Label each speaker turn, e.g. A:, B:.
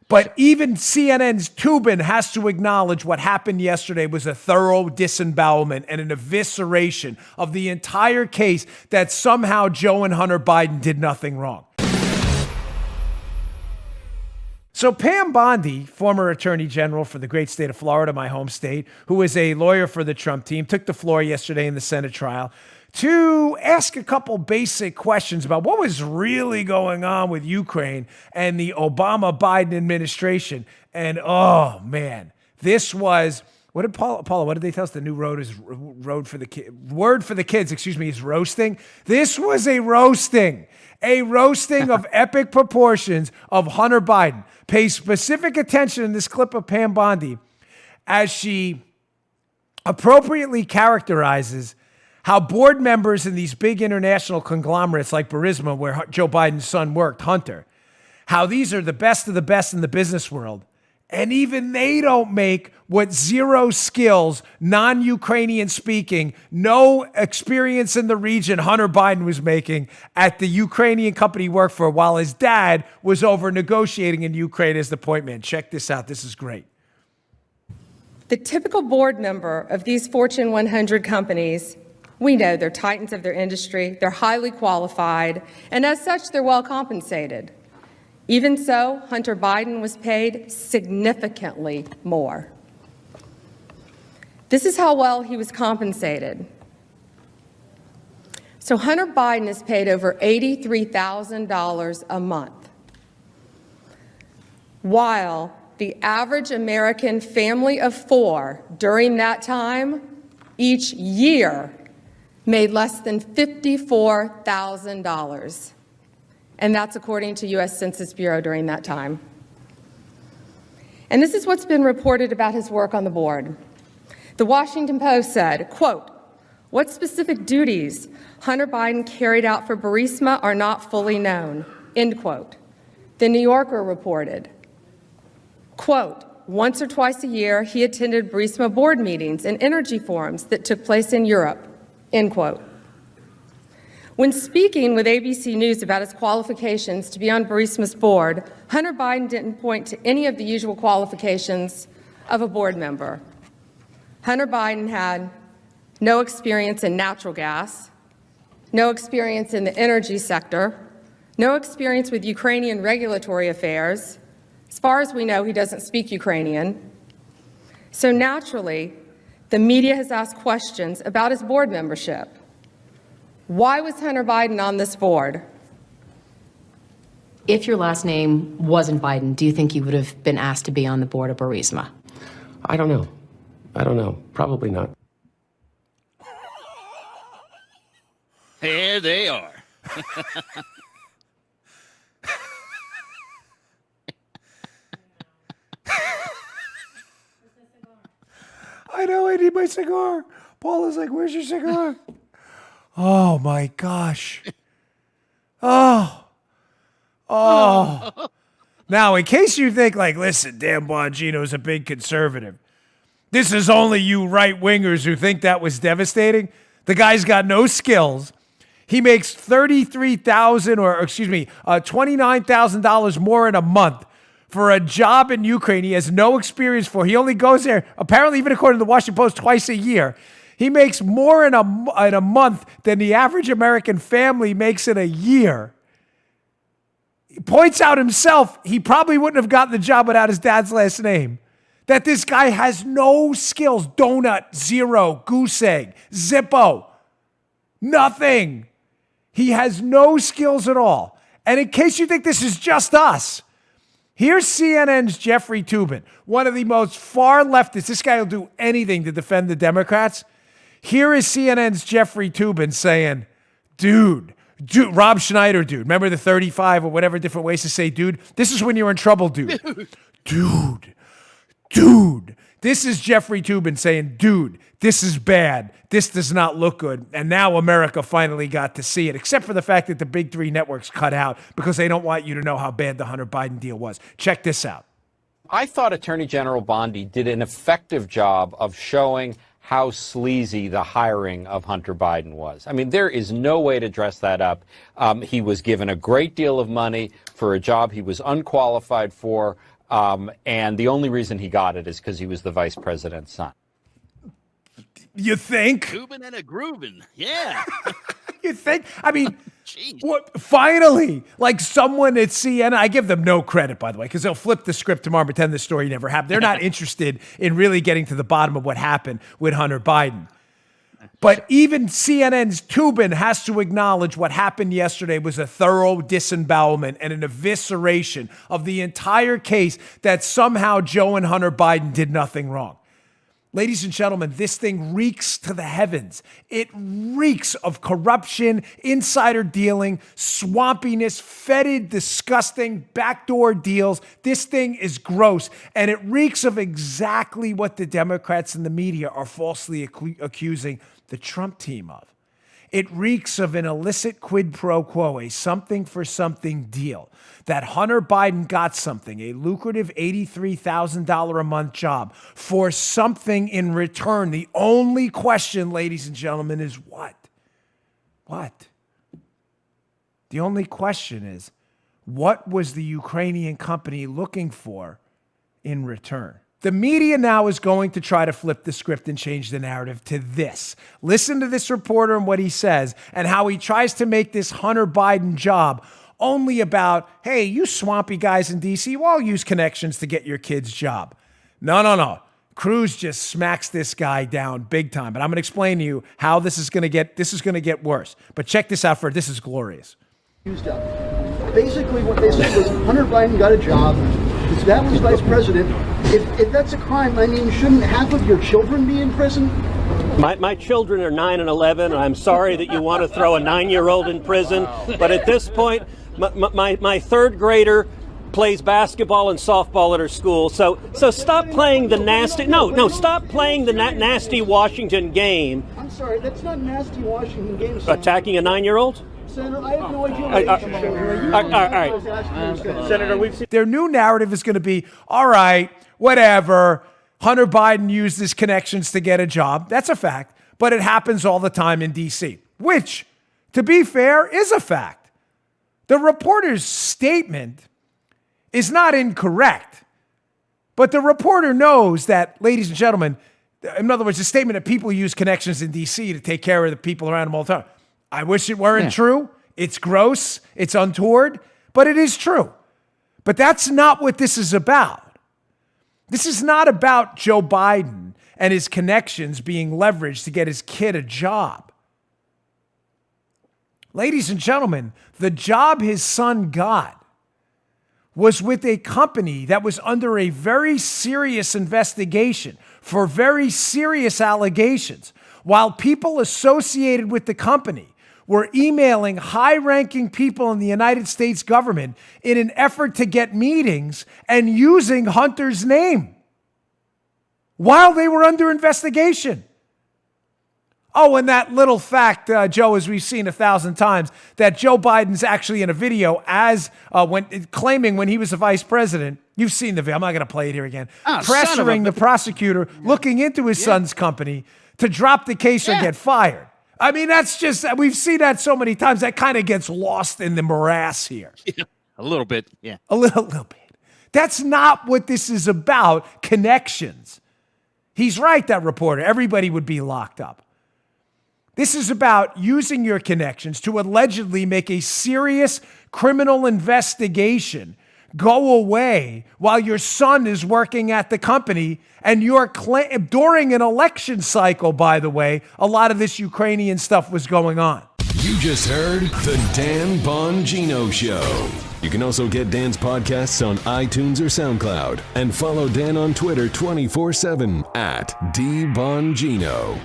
A: But even CNN's Toobin has to acknowledge what happened yesterday was a thorough disembowelment and an evisceration of the entire case, that somehow Joe and Hunter Biden did nothing wrong. So Pam Bondi, former attorney general for the great state of Florida, my home state, who is a lawyer for the Trump team, took the floor yesterday in the Senate trial to ask a couple basic questions about what was really going on with Ukraine and the Obama-Biden administration. And oh man, this was, what did Paula, what did they tell us? The new word for the kids, is roasting. This was a roasting of epic proportions of Hunter Biden. Pay specific attention in this clip of Pam Bondi as she appropriately characterizes how board members in these big international conglomerates like Burisma, where Joe Biden's son worked, Hunter, how these are the best of the best in the business world. And even they don't make what zero skills, non-Ukrainian speaking, no experience in the region Hunter Biden was making at the Ukrainian company he worked for while his dad was over negotiating in Ukraine as the point man. Check this out. This is great.
B: The typical board member of these Fortune 100 companies, we know they're titans of their industry, they're highly qualified, and as such, they're well compensated. Even so, Hunter Biden was paid significantly more. This is how well he was compensated. So Hunter Biden is paid over $83,000 a month, while the average American family of four during that time, each year, made less than $54,000. And that's according to U.S. Census Bureau during that time. And this is what's been reported about his work on the board. The Washington Post said, quote, "What specific duties Hunter Biden carried out for Burisma are not fully known," end quote. The New Yorker reported, quote, "Once or twice a year, he attended Burisma board meetings and energy forums that took place in Europe," end quote. When speaking with ABC News about his qualifications to be on Burisma's board, Hunter Biden didn't point to any of the usual qualifications of a board member. Hunter Biden had no experience in natural gas, no experience in the energy sector, no experience with Ukrainian regulatory affairs. As far as we know, he doesn't speak Ukrainian. So naturally, the media has asked questions about his board membership. Why was Hunter Biden on this board?
C: If your last name wasn't Biden, do you think you would have been asked to be on the board of Burisma?
D: I don't know. Probably not.
E: Here they are.
A: I know, I need my cigar. Paula's like, "Where's your cigar?" Oh my gosh. Oh. Now, in case you think like, listen, Dan Bongino's a big conservative. This is only you right-wingers who think that was devastating. The guy's got no skills. He makes $29,000 more in a month for a job in Ukraine he has no experience for. He only goes there, apparently even according to the Washington Post, twice a year. He makes more in a month than the average American family makes in a year. He points out himself, he probably wouldn't have gotten the job without his dad's last name. That this guy has no skills. Donut, zero. Goose egg, Zippo, nothing. He has no skills at all. And in case you think this is just us, here's CNN's Jeffrey Toobin, one of the most far leftists. This guy will do anything to defend the Democrats. Here is CNN's Jeffrey Toobin saying, dude, Rob Schneider, dude. Remember the 35 or whatever different ways to say dude? This is when you're in trouble, dude. Dude. This is Jeffrey Toobin saying, dude, this is bad. This does not look good. And now America finally got to see it, except for the fact that the big three networks cut out because they don't want you to know how bad the Hunter Biden deal was. Check this out.
F: I thought Attorney General Bondi did an effective job of showing how sleazy the hiring of Hunter Biden was. I mean, there is no way to dress that up. He was given a great deal of money for a job he was unqualified for. And the only reason he got it is because he was the vice president's son.
A: You think?
E: Tubing and a grooving. Yeah.
A: You think? I mean,
E: Jeez.
A: what, finally, like someone at CNN, I give them no credit, by the way, because they'll flip the script tomorrow and pretend the story never happened. They're not interested in really getting to the bottom of what happened with Hunter Biden. But even CNN's Tubin has to acknowledge what happened yesterday was a thorough disembowelment and an evisceration of the entire case that somehow Joe and Hunter Biden did nothing wrong. Ladies and gentlemen, this thing reeks to the heavens. It reeks of corruption, insider dealing, swampiness, fetid, disgusting, backdoor deals. This thing is gross, and it reeks of exactly what the Democrats and the media are falsely accusing the Trump team of. It reeks of an illicit quid pro quo, a something for something deal. That Hunter Biden got something, a lucrative $83,000 a month job for something in return. The only question, ladies and gentlemen, is what? What? The only question is, what was the Ukrainian company looking for in return? The media now is going to try to flip the script and change the narrative to this. Listen to this reporter and what he says and how he tries to make this Hunter Biden job only about, hey, you swampy guys in D.C., well, use connections to get your kid's job. No. Cruz just smacks this guy down big time. But I'm going to explain to you how this is going to get worse. But check this out this is glorious.
G: Basically what they said was Hunter Biden got a job. That was vice president. If that's a crime, I mean, shouldn't half of your children be in prison?
H: My children are 9 and 11. I'm sorry that you want to throw a 9-year-old in prison. But at this point, my third grader plays basketball and softball at her school. So stop playing the nasty. No, stop playing the nasty Washington game.
G: I'm sorry, that's not nasty Washington game. Senator.
H: Attacking a 9-year-old?
G: Senator, I have no idea what you're
H: all right. Senator, we've seen.
A: Their new narrative is going to be, all right, whatever. Hunter Biden used his connections to get a job. That's a fact. But it happens all the time in D.C., which, to be fair, is a fact. The reporter's statement is not incorrect. But the reporter knows that, ladies and gentlemen, in other words, the statement that people use connections in D.C. to take care of the people around them all the time. I wish it weren't true. It's gross. It's untoward. But it is true. But that's not what this is about. This is not about Joe Biden and his connections being leveraged to get his kid a job. Ladies and gentlemen, the job his son got was with a company that was under a very serious investigation for very serious allegations, while people associated with the company were emailing high-ranking people in the United States government in an effort to get meetings and using Hunter's name while they were under investigation. Oh, and that little fact, Joe, as we've seen 1,000 times, that Joe Biden's actually in a video claiming when he was the vice president. You've seen the video. I'm not going to play it here again. Pressuring the prosecutor, looking into his son's company to drop the case or get fired. I mean, that's just, we've seen that so many times, that kind of gets lost in the morass here.
E: Yeah, a little bit, yeah.
A: A little bit. That's not what this is about, connections. He's right, that reporter. Everybody would be locked up. This is about using your connections to allegedly make a serious criminal investigation go away while your son is working at the company and you're during an election cycle, by the way, a lot of this Ukrainian stuff was going on.
I: You just heard the Dan Bongino Show. You can also get Dan's podcasts on iTunes or SoundCloud and follow Dan on Twitter 24/7 @DBongino.